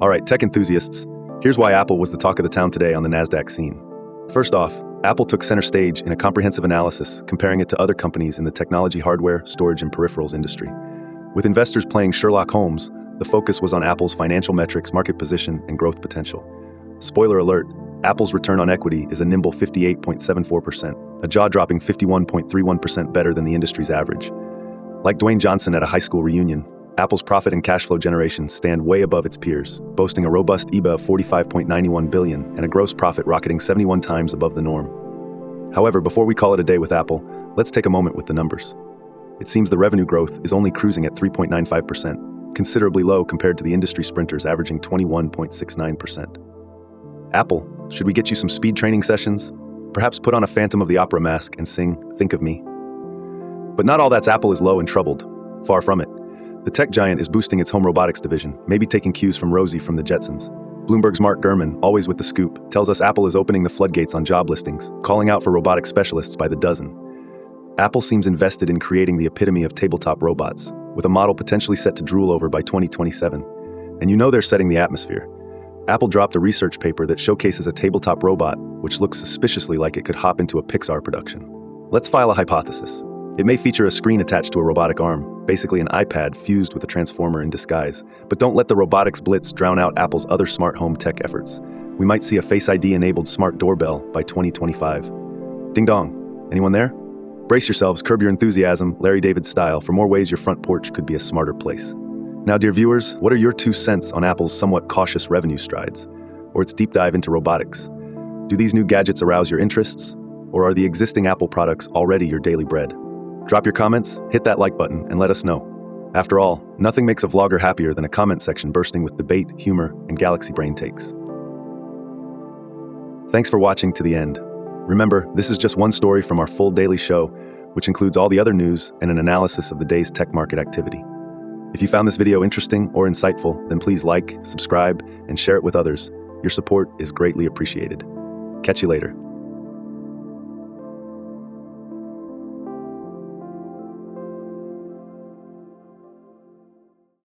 All right, tech enthusiasts, here's why Apple was the talk of the town today on the NASDAQ scene. First off, Apple took center stage in a comprehensive analysis, comparing it to other companies in the technology, hardware, storage, and peripherals industry. With investors playing Sherlock Holmes, the focus was on Apple's financial metrics, market position, and growth potential. Spoiler alert, Apple's return on equity is a nimble 58.74%, a jaw-dropping 51.31% better than the industry's average. Like Dwayne Johnson at a high school reunion, Apple's profit and cash flow generation stand way above its peers, boasting a robust EBITDA of $45.91 billion and a gross profit rocketing 71 times above the norm. However, before we call it a day with Apple, let's take a moment with the numbers. It seems the revenue growth is only cruising at 3.95%, considerably low compared to the industry sprinters averaging 21.69%. Apple, should we get you some speed training sessions? Perhaps put on a Phantom of the Opera mask and sing "Think of Me"? But not all that's Apple is low and troubled. Far from it. The tech giant is boosting its home robotics division, maybe taking cues from Rosie from the Jetsons. Bloomberg's Mark Gurman, always with the scoop, tells us Apple is opening the floodgates on job listings, calling out for robotics specialists by the dozen. Apple seems invested in creating the epitome of tabletop robots, with a model potentially set to drool over by 2027. And you know they're setting the atmosphere. Apple dropped a research paper that showcases a tabletop robot, which looks suspiciously like it could hop into a Pixar production. Let's file a hypothesis. It may feature a screen attached to a robotic arm, basically an iPad fused with a transformer in disguise. But don't let the robotics blitz drown out Apple's other smart home tech efforts. We might see a Face ID-enabled smart doorbell by 2025. Ding dong. Anyone there? Brace yourselves, curb your enthusiasm, Larry David style, for more ways your front porch could be a smarter place. Now, dear viewers, what are your 2 cents on Apple's somewhat cautious revenue strides, or its deep dive into robotics? Do these new gadgets arouse your interests, or are the existing Apple products already your daily bread? Drop your comments, hit that like button, and let us know. After all, nothing makes a vlogger happier than a comment section bursting with debate, humor, and galaxy brain takes. Thanks for watching to the end. Remember, this is just one story from our full daily show, which includes all the other news and an analysis of the day's tech market activity. If you found this video interesting or insightful, then please like, subscribe, and share it with others. Your support is greatly appreciated. Catch you later.